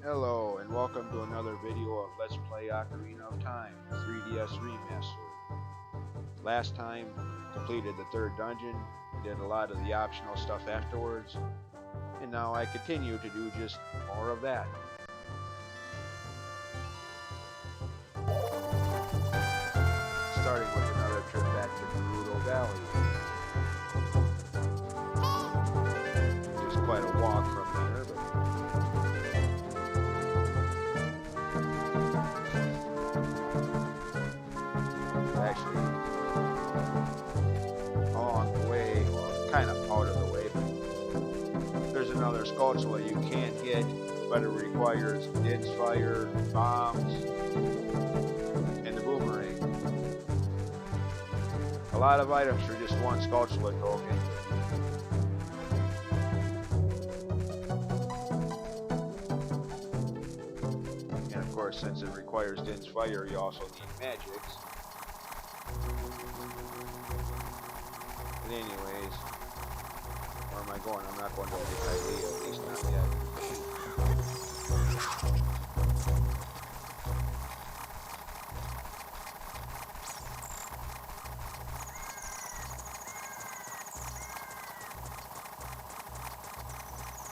Hello and welcome to another video of Let's Play Ocarina of Time 3DS Remaster. Last time, completed the third dungeon, did a lot of the optional stuff afterwards, and now I continue to do just more of that. Starting with another trip back to Gerudo Valley. Just quite a walk from there, but actually along the way, or kind of out of the way, but there's another Skulltula you can't get, but it requires Din's Fire, bombs, and the boomerang. A lot of items for just one Skulltula token. And of course, since it requires Din's Fire, you also need magics. But anyways, where am I going? I'm not going to Ocarina, at least not yet.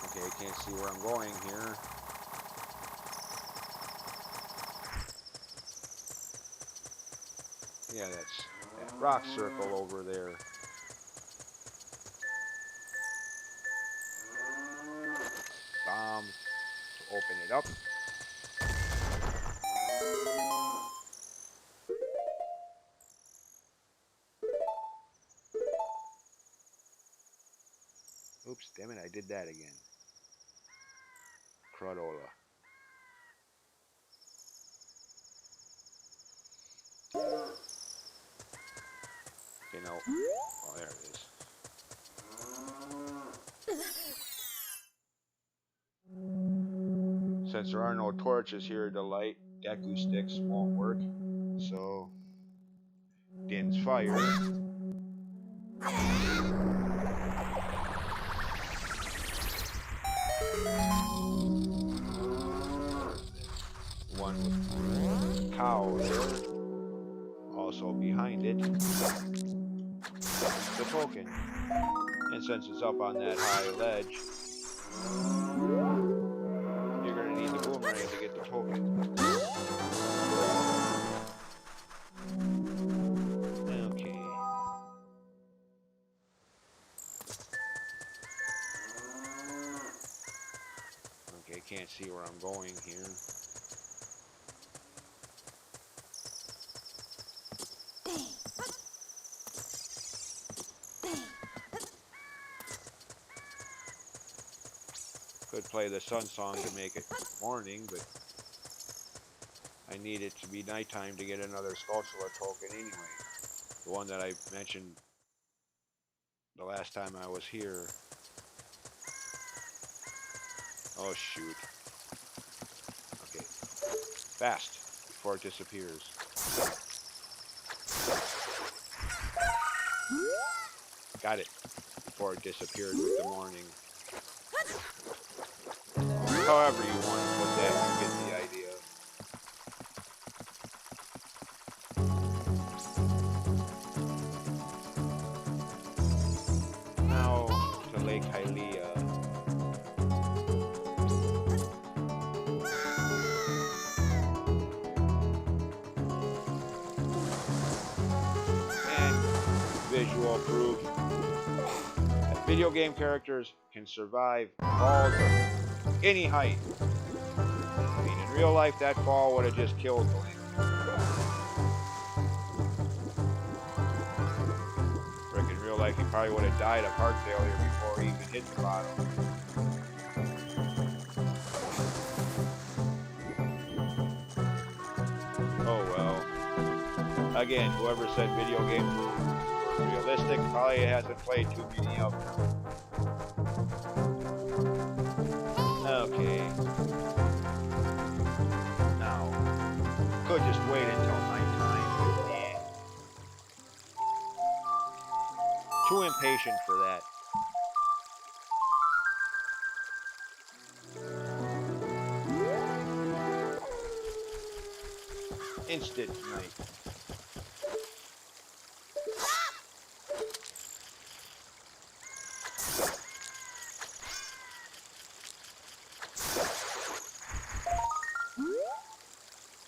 Okay, I can't see where I'm going here. Yeah, that's that rock circle over there. Bomb to open it up. Oops, damn it, I did that again. Cradola. Okay, no. Oh, there it is. Since there are no torches here to light, Deku sticks won't work. So, Din's Fire. One with the cow there. Also behind it, the token. And since it's up on that high ledge, you're going to need the boomerang to get the token. Okay. Okay, can't see where I'm going here. Could play the sun song to make it morning, but I need it to be nighttime to get another Skulltula token anyway. The one that I mentioned the last time I was here. Oh shoot. Okay. Fast before it disappears. Got it. Before it disappeared with the morning. However you want to put that, you get the idea. Now to Lake Hylia. And visual proof that video game characters can survive falls of any height. I mean, in real life, that fall would have just killed the Link. Frick, in real life, he probably would have died of heart failure before he even hit the bottom. Oh well. Again, whoever said video games were realistic probably hasn't played too many of them. Okay. Now, could just wait until nighttime. Yeah. Too impatient for that. Instant night.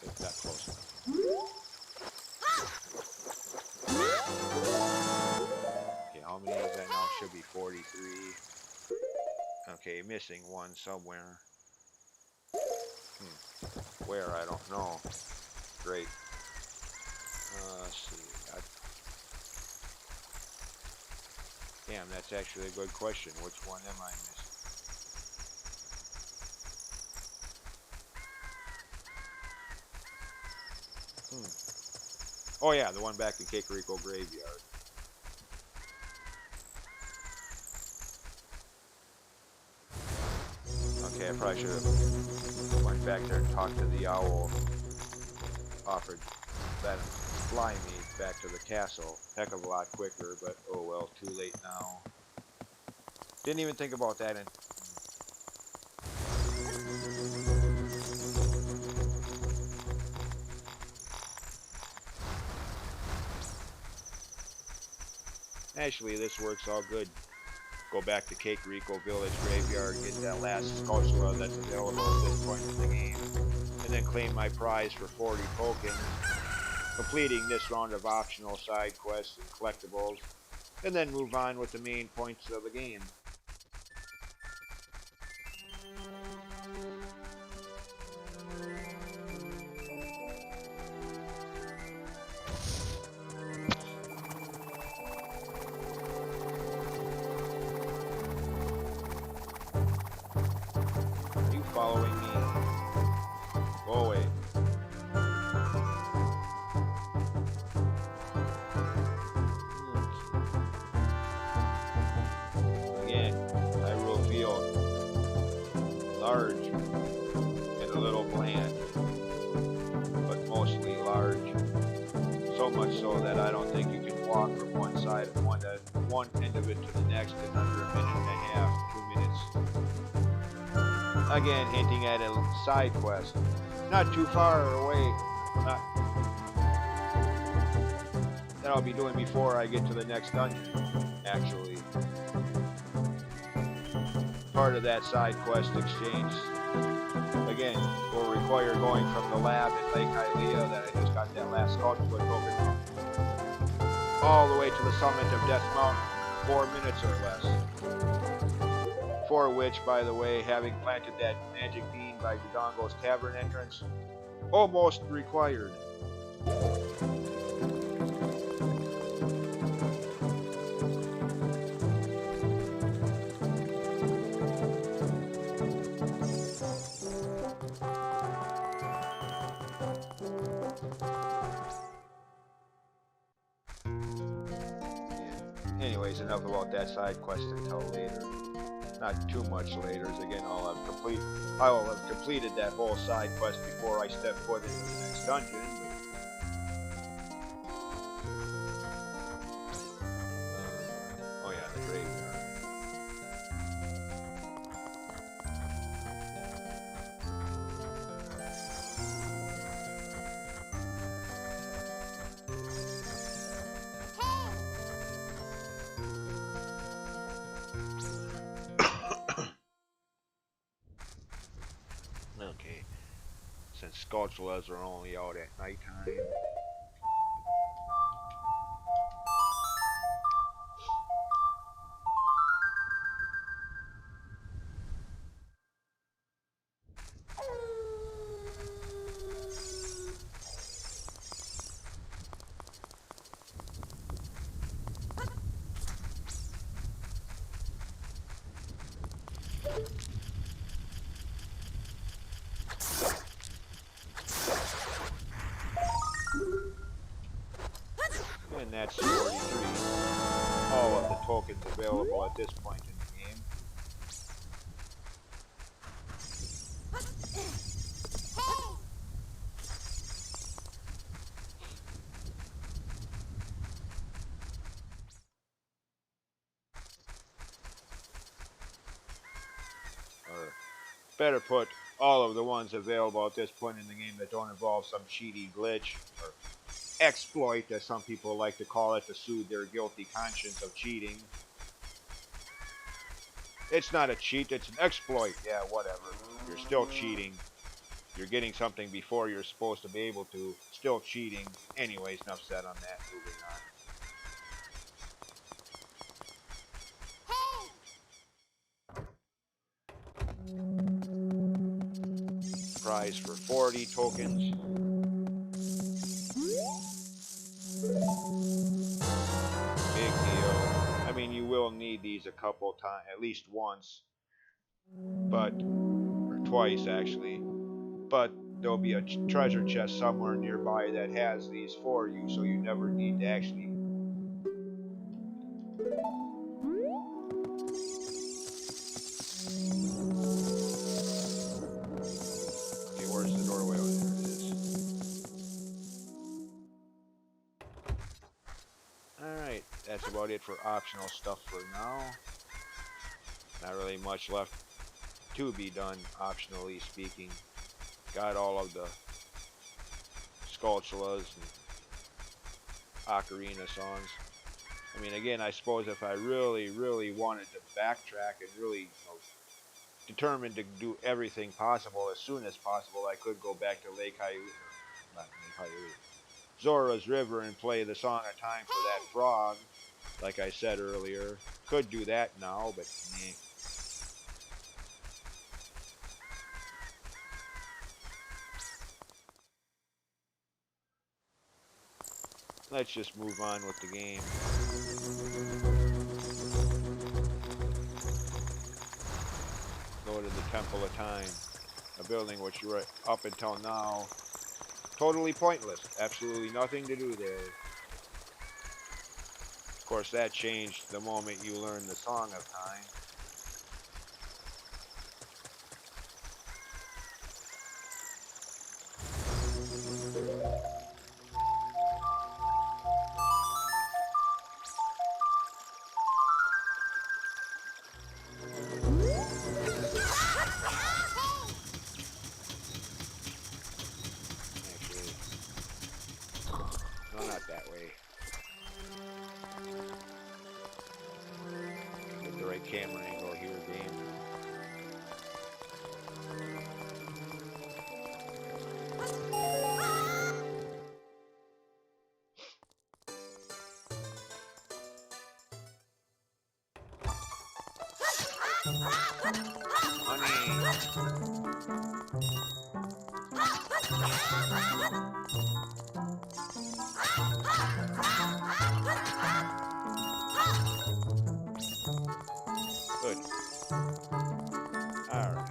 It's not close enough. Okay, how many is that now? Should be 43. Okay, missing one somewhere. Where? I don't know. Great. Let's see. Damn, that's actually a good question. Which one am I missing? Oh yeah, the one back in Kakariko Graveyard. Okay, I probably should have went back there and talked to the owl. Offered that fly me back to the castle. Heck of a lot quicker, but oh well, too late now. Didn't even think about that. Actually, this works all good. Go back to Kakariko Village Graveyard, get that last Sculptura that's available at this point in the game, and then claim my prize for 40 tokens, completing this round of optional side quests and collectibles, and then move on with the main points of the game. Are you following me? Go away. Again, Hyrule Field. Large and a little bland, but mostly large. So much so that I don't think you can walk from one side of one end of it to the next in under a minute and a half, 2 minutes. Again, hinting at a side quest. Not too far away. Not that I'll be doing before I get to the next dungeon, actually. Part of that side quest exchange, again, will require going from the lab in Lake Hylia that I just got that last Sculpture token all the way to the summit of Death Mountain, 4 minutes or less. For which, by the way, having planted that magic bean by Dodongo's cavern entrance, almost required. Anyways, enough about that side quest until later. Not too much later, as again I will have completed that whole side quest before I step foot into the next dungeon. Oh yeah, the graveyard. Okay, since Sculpturas are only out at nighttime. And that's 43. All of the tokens available at this point in the game. Or better put, all of the ones available at this point in the game that don't involve some cheaty glitch or exploit, as some people like to call it, to soothe their guilty conscience of cheating. It's not a cheat, it's an exploit. Yeah, whatever. You're still cheating. You're getting something before you're supposed to be able to. Still cheating. Anyways, enough said on that. Moving on. Prize for 40 tokens. Big deal. I mean, you will need these a couple times, at least once, but, or twice actually. But there'll be a treasure chest somewhere nearby that has these for you, so you never need to actually. Okay, where's the doorway? Oh, there it is. Alright, that's about it for optional stuff for now. Not really much left to be done, optionally speaking. Got all of the Skulltulas and Ocarina songs. I mean, again, I suppose if I really, really wanted to backtrack and really, determined to do everything possible as soon as possible, I could go back to Lake Hylia, not Lake Hylia, Zora's River and play the Song of Time for that frog, like I said earlier. Could do that now, but meh. Let's just move on with the game. Go to the Temple of Time, a building which up until now totally pointless. Absolutely nothing to do there. Of course, that changed the moment you learned the Song of Time. Camera angle here, game. Good. Alright.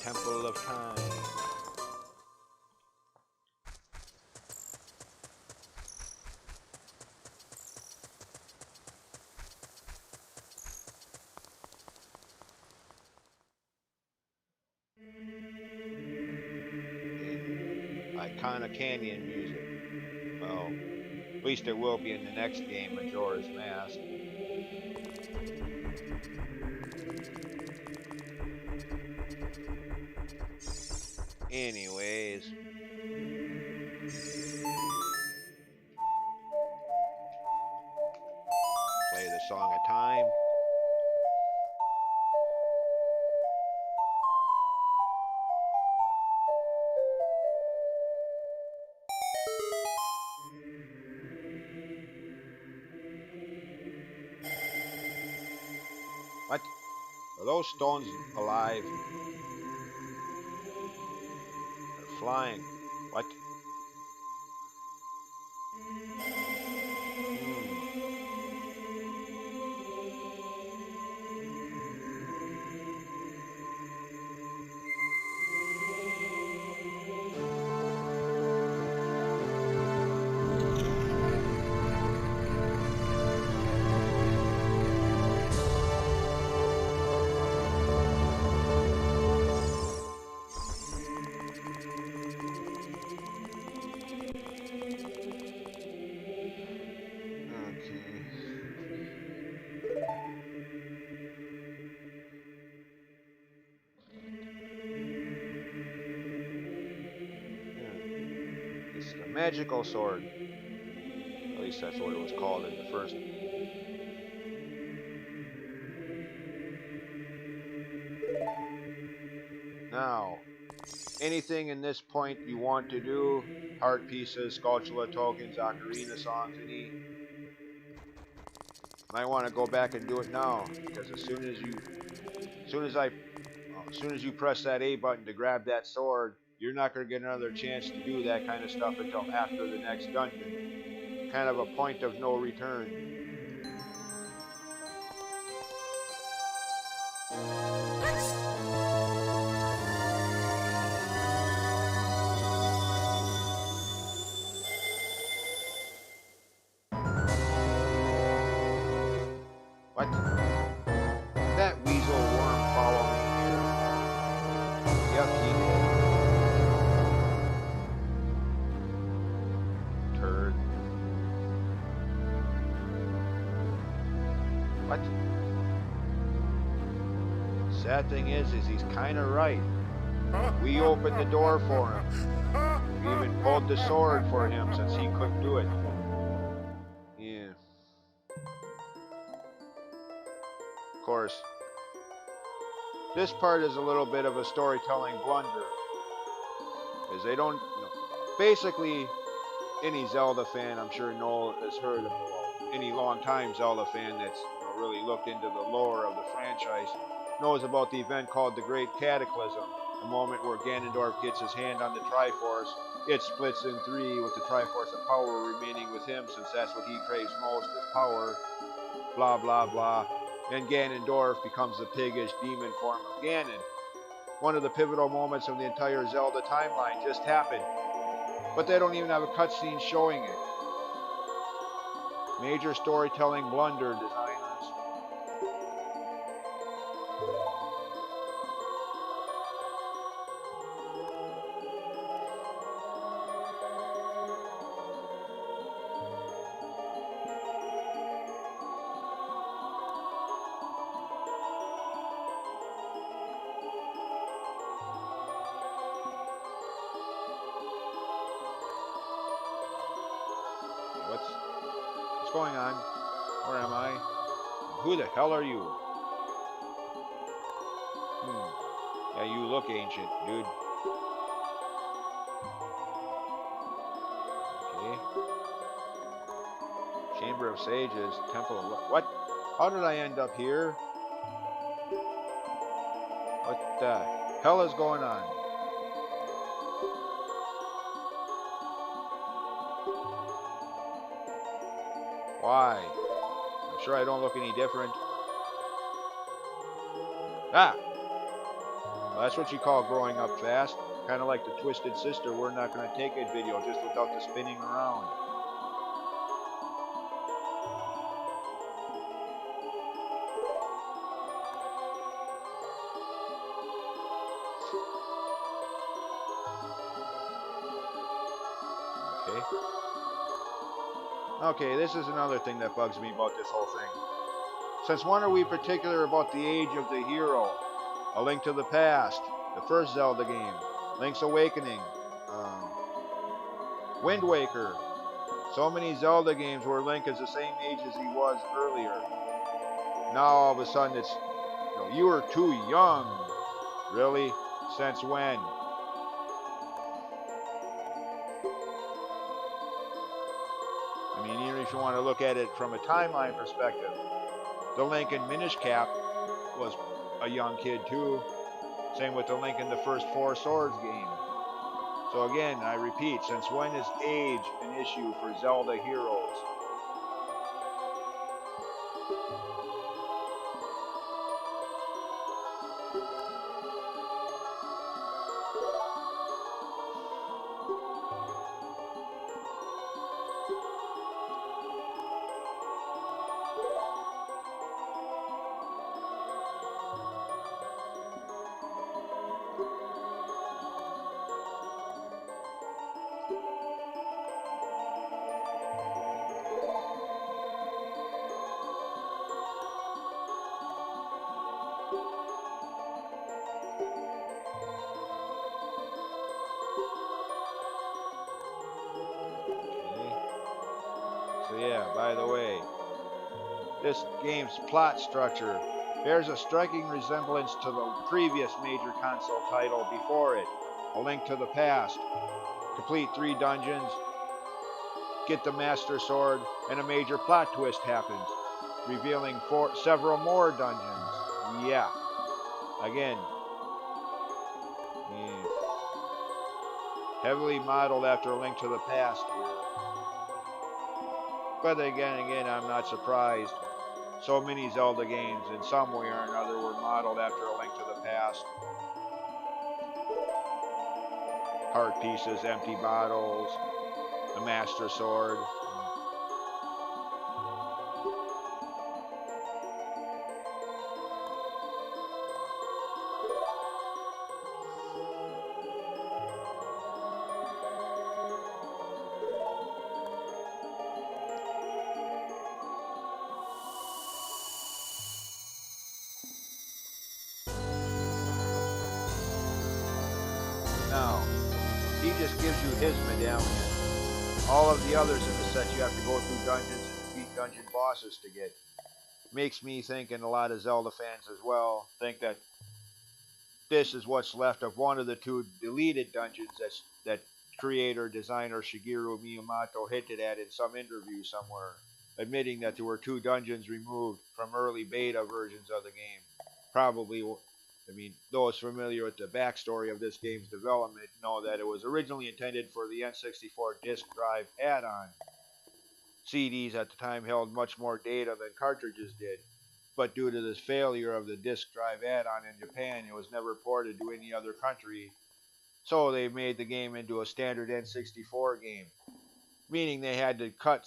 Temple of Time. Icona Canyon music. Well, at least it will be in the next game, Majora's Mask. Anyways. Play the Song of Time. What? Are those stones alive? They're flying. What? Magical sword. At least that's what it was called in the first. Now, anything in this point you want to do, heart pieces, Skulltula tokens, Ocarina songs, might want to go back and do it now, because as soon as you press that A button to grab that sword, you're not going to get another chance to do that kind of stuff until after the next dungeon. Kind of a point of no return. What? That weasel worm follow me here? Yep, he did. Turd. What? Sad thing is he's kind of right. We opened the door for him. We even pulled the sword for him since he couldn't do it. Yeah. Of course, this part is a little bit of a storytelling blunder. Because they don't, basically, any Zelda fan, I'm sure, has heard of, any long-time Zelda fan that's really looked into the lore of the franchise knows about the event called the Great Cataclysm, the moment where Ganondorf gets his hand on the Triforce. It splits in three with the Triforce of Power remaining with him, since that's what he craves most, is power. Blah, blah, blah. And Ganondorf becomes the piggish demon form of Ganon. One of the pivotal moments of the entire Zelda timeline just happened, but they don't even have a cutscene showing it. Major storytelling blunder, designers. What's going on? Where am I? Who the hell are you? Yeah, you look ancient, dude. Okay. Chamber of Sages, Temple of... What? How did I end up here? What the hell is going on? Why? I'm sure I don't look any different. Ah! Well, that's what you call growing up fast. Kind of like the Twisted Sister We're Not Gonna Take It video, just without the spinning around. Okay, this is another thing that bugs me about this whole thing. Since when are we particular about the age of the hero? A Link to the Past, the first Zelda game, Link's Awakening, Wind Waker. So many Zelda games where Link is the same age as he was earlier. Now all of a sudden it's, you were too young. Really? Since when? I mean, even if you want to look at it from a timeline perspective, the Link in Minish Cap was a young kid too. Same with the Link in the first Four Swords game. So again, I repeat, since when is age an issue for Zelda heroes? Yeah, by the way, this game's plot structure bears a striking resemblance to the previous major console title before it, A Link to the Past. Complete 3 dungeons, get the Master Sword, and a major plot twist happens, revealing several more dungeons. Yeah, again, heavily modeled after A Link to the Past here. But again, I'm not surprised. So many Zelda games, in some way or another, were modeled after A Link to the Past. Heart pieces, empty bottles, the Master Sword. Now, he just gives you his medallion. All of the others in the set you have to go through dungeons and defeat dungeon bosses to get. Makes me think, and a lot of Zelda fans as well, think that this is what's left of one of the 2 deleted dungeons that creator designer Shigeru Miyamoto hinted at in some interview somewhere, admitting that there were 2 dungeons removed from early beta versions of the game. Probably, I mean, those familiar with the backstory of this game's development know that it was originally intended for the N64 disk drive add-on. CDs at the time held much more data than cartridges did, but due to the failure of the disk drive add-on in Japan, it was never ported to any other country, so they made the game into a standard N64 game, meaning they had to cut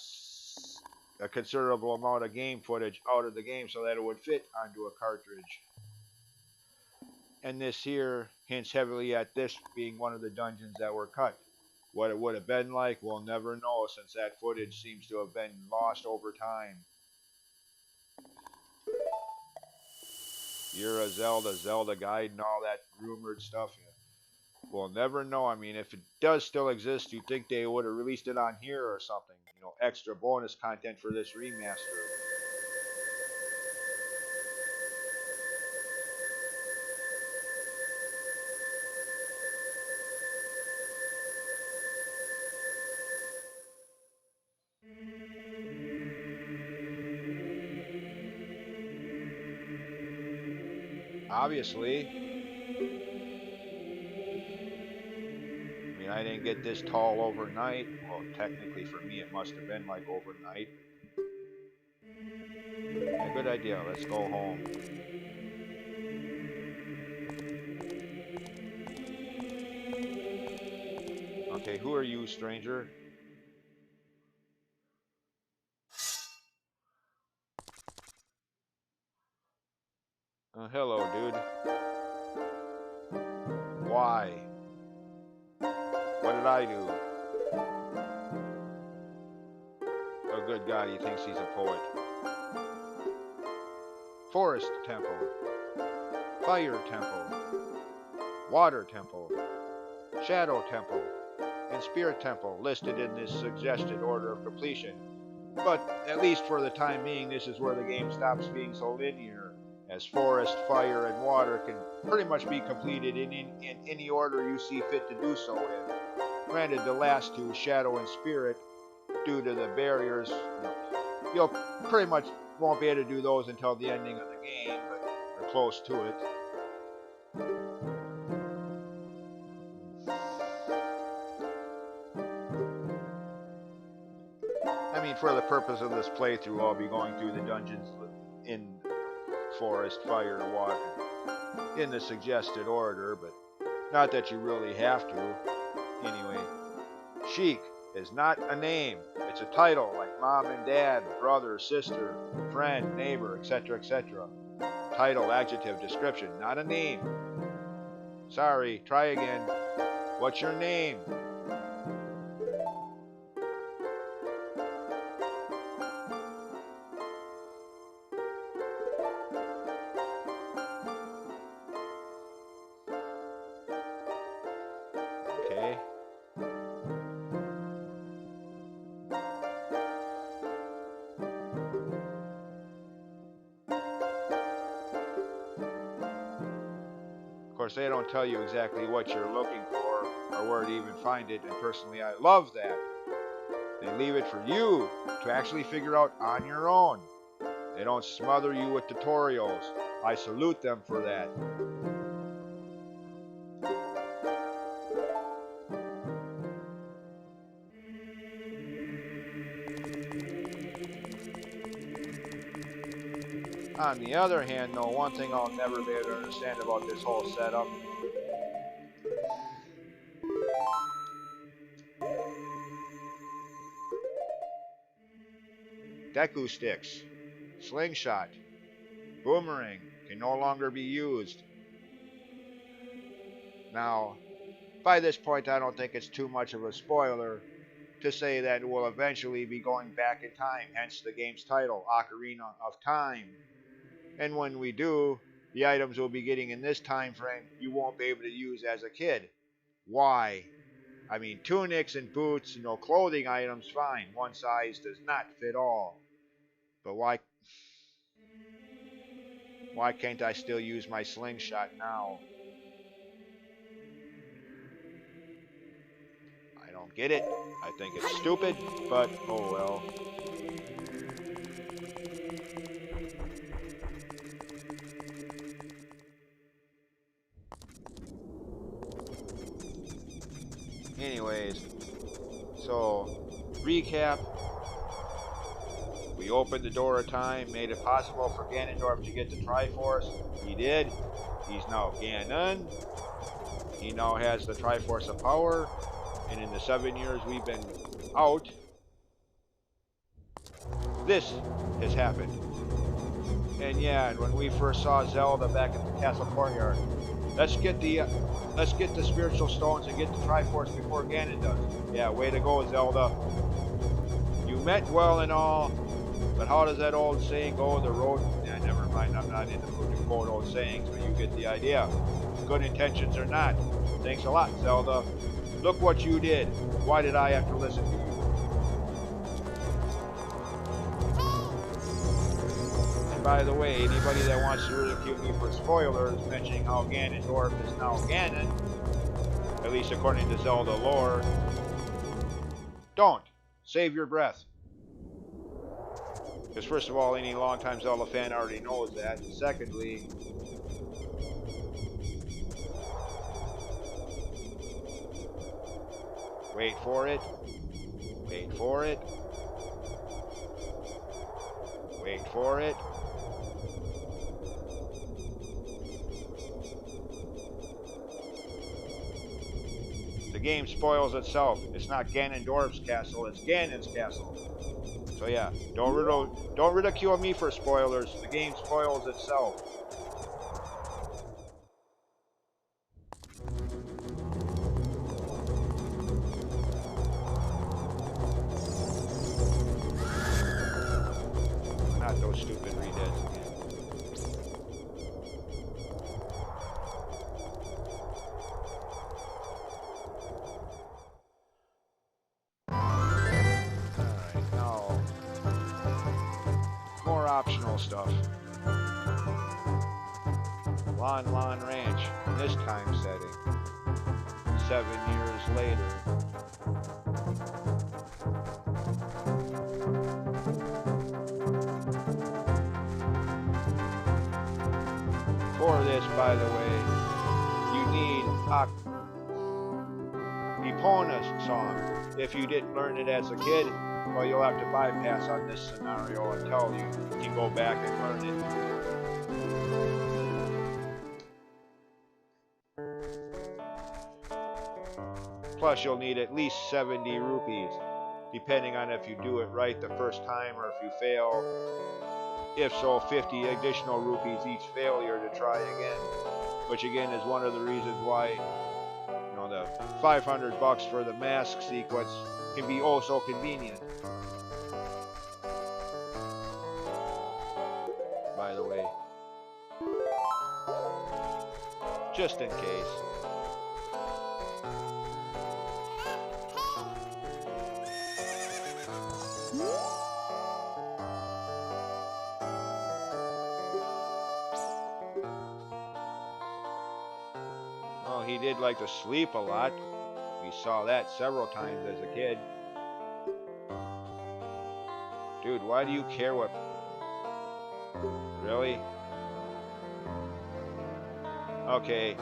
a considerable amount of game footage out of the game so that it would fit onto a cartridge. And this here hints heavily at this being one of the dungeons that were cut. What it would have been like, we'll never know, since that footage seems to have been lost over time. You're a Zelda guide and all that rumored stuff. We'll never know. I mean, if it does still exist, you'd think they would have released it on here or something. You know, extra bonus content for this remaster. Obviously, I mean, I didn't get this tall overnight. Well, technically for me, it must have been like overnight. Yeah, good idea. Let's go home. Okay, who are you, stranger? Hello, dude. Why? What did I do? Oh, good God, he thinks he's a poet. Forest Temple. Fire Temple. Water Temple. Shadow Temple. And Spirit Temple listed in this suggested order of completion. But at least for the time being, this is where the game stops being so linear, as forest, fire, and water can pretty much be completed in any order you see fit to do so in. Granted, the last 2, Shadow and Spirit, due to the barriers, you'll pretty much won't be able to do those until the ending of the game, but they're close to it. I mean, for the purpose of this playthrough, I'll be going through the dungeons in forest, fire, water, in the suggested order, but not that you really have to. Anyway, Sheik is not a name. It's a title, like mom and dad, brother, sister, friend, neighbor, etc., etc. Title, adjective, description, not a name. Sorry, try again. What's your name? Okay. course, they don't tell you exactly what you're looking for or where to even find it, and personally, I love that. They leave it for you to actually figure out on your own. They don't smother you with tutorials. I salute them for that. On the other hand, though, one thing I'll never be able to understand about this whole setup Deku sticks, slingshot, boomerang can no longer be used. Now, by this point, I don't think it's too much of a spoiler to say that it will eventually be going back in time, hence the game's title, Ocarina of Time. And when we do, the items we'll be getting in this time frame you won't be able to use as a kid. Why? I mean, tunics and boots, clothing items, fine. One size does not fit all. But why can't I still use my slingshot now? I don't get it. I think it's stupid, but oh well. Anyways, so recap. We opened the door of time, made it possible for Ganondorf to get the Triforce. He did. He's now Ganon. He now has the Triforce of Power. And in the 7 years we've been out, this has happened. And yeah, and when we first saw Zelda back at the castle courtyard, let's get the spiritual stones and get the Triforce before Ganon does. Yeah, way to go, Zelda. You meant well and all, but how does that old saying go? The road... Yeah, never mind, I'm not in the mood to quote old sayings, but you get the idea. Good intentions or not. Thanks a lot, Zelda. Look what you did. Why did I have to listen to you? And by the way, anybody that wants to ridicule me for spoilers, mentioning how Ganondorf is now Ganon, at least according to Zelda lore, don't. Save your breath. Because first of all, any longtime Zelda fan already knows that. And secondly, wait for it. Wait for it. Wait for it. The game spoils itself. It's not Ganondorf's castle, it's Ganon's castle. So yeah, don't ridicule me for spoilers. The game spoils itself. Not those stupid redeads again. Alright, now more optional stuff. Lon Lon Ranch, in this time setting. 7 years later. For this, by the way, you need Epona's song. If you didn't learn it as a kid, well, you'll have to bypass on this scenario until you can go back and learn it. Plus, you'll need at least 70 rupees, depending on if you do it right the first time or if you fail. If so, 50 additional rupees each failure to try again. Which again is one of the reasons why, the 500 bucks for the mask sequence can be oh so convenient. By the way, just in case. Well, he did like to sleep a lot. We saw that several times as a kid. Dude, why do you care what... Really? Okay.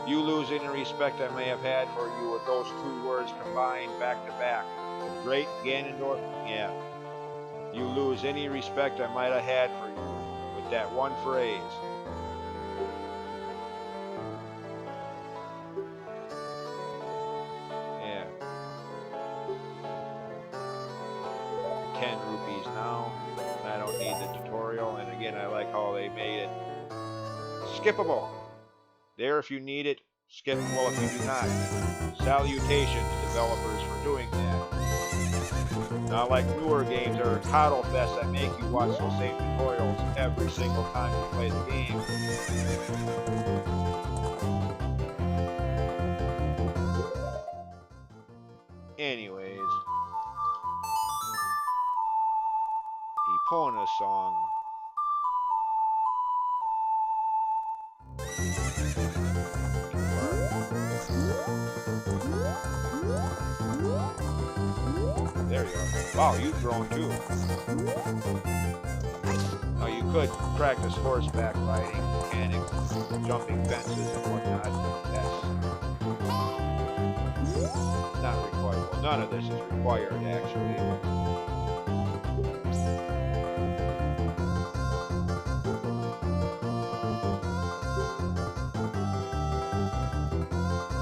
You lose any respect I may have had for you with those two words combined back to back. The great Ganondorf... Yeah. You lose any respect I might have had for you with that one phrase. Yeah. 10 rupees now. I don't need the tutorial. And again, I like how they made it skippable. There if you need it, skippable if you do not. Salutations, developers, for doing that. Not like newer games or Coddle Fest that make you watch those same tutorials every single time you play the game. Anyways, Epona song. There you go. Wow, you've grown too. Now you could practice horseback riding, mechanics, jumping fences and whatnot. That's not required. Well, none of this is required actually.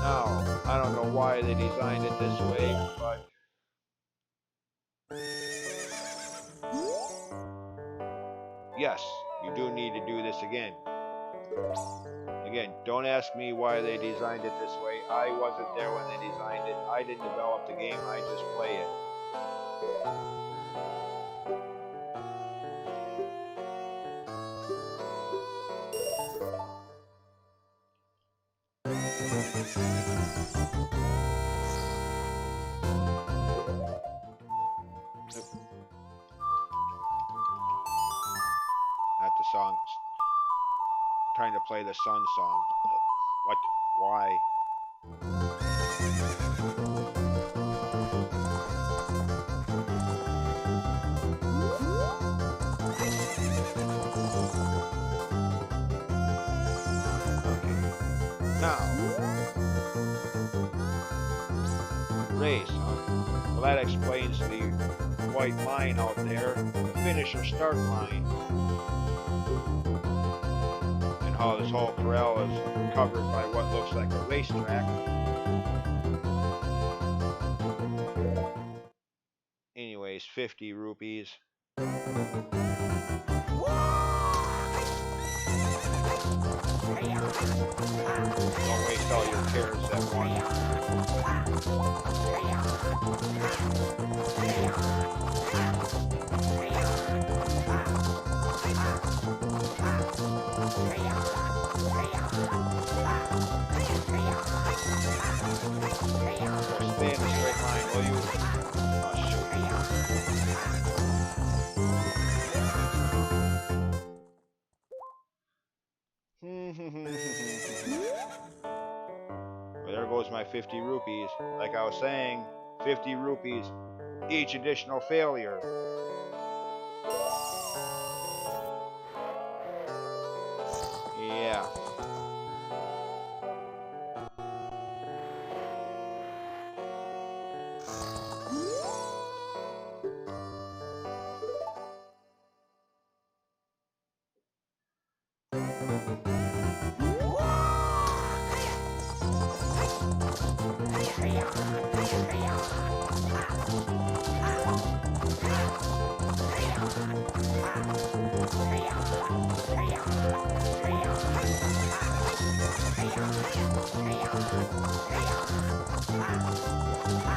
Now, I don't know why they designed it this way, but yes, you do need to do this again. Again, don't ask me why they designed it this way. I wasn't there when they designed it. I didn't develop the game, I just play it. Not the song. Trying to play the Sun song. What? Why? Okay. Now. Race, huh? Well, that explains the white line out there, the finish or start line. How this whole corral is covered by what looks like a racetrack. Anyways, 50 rupees. Don't waste all your cares at once. Stay in the straight line, will you? Well, there goes my 50 rupees. Like I was saying, 50 rupees each additional failure. Yeah.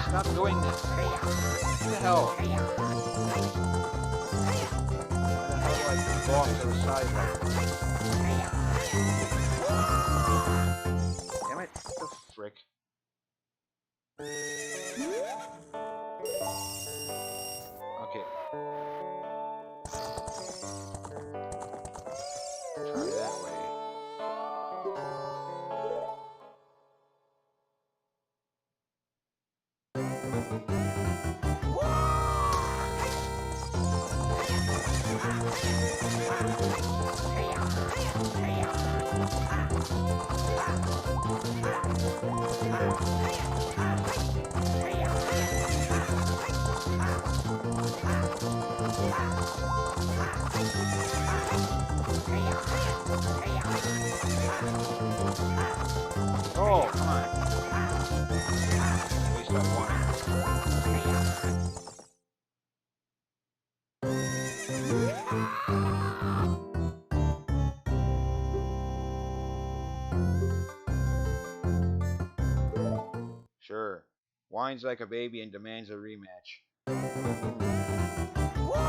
Stop doing this. What the hell? How do I go off to the side like this? Damn it. What the frick? Okay. Try that way. Oh, come on. At least I won it. Sure. Whines like a baby and demands a rematch. And what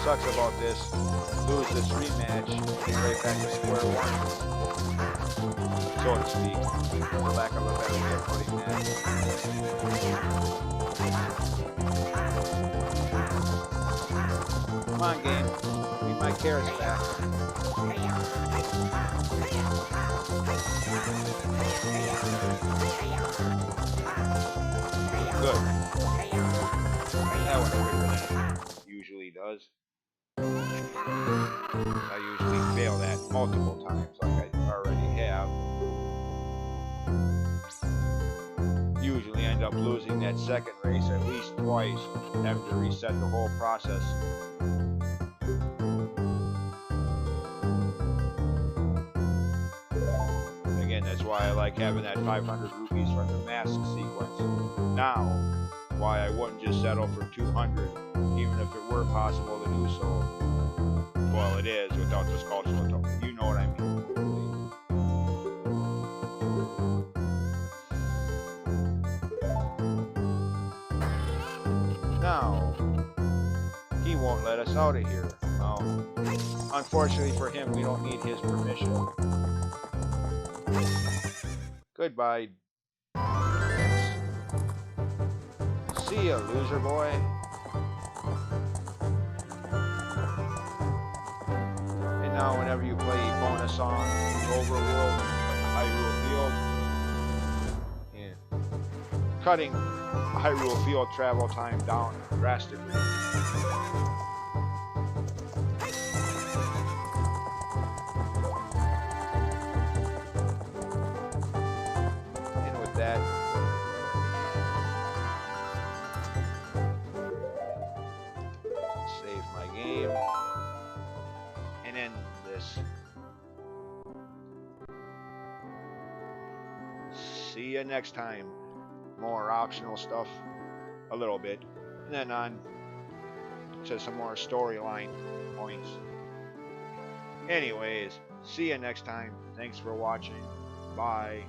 sucks about this, lose this rematch, and right back to square one, so to speak, for lack of a better way of putting that. Come on, game. Need my carrots back. Good. That went quicker than it usually does. I usually fail that multiple times like I already have. Usually end up losing that second race at least twice, having to reset the whole process. Again, that's why I like having that 500 rupees from the mask sequence. Now, why I wouldn't just settle for 200, even if it were possible to do so. Well, it is without this cultural token. You know what I mean. Now, he won't let us out of here. Well, unfortunately for him, we don't need his permission. Goodbye. See ya, loser boy. And now whenever you play a bonus song, Overworld, Hyrule Field, yeah, cutting Hyrule Field travel time down drastically. And with that, save my game and end this. See you next time. More optional stuff, a little bit, and then on to some more storyline points. Anyways, see you next time. Thanks for watching. Bye.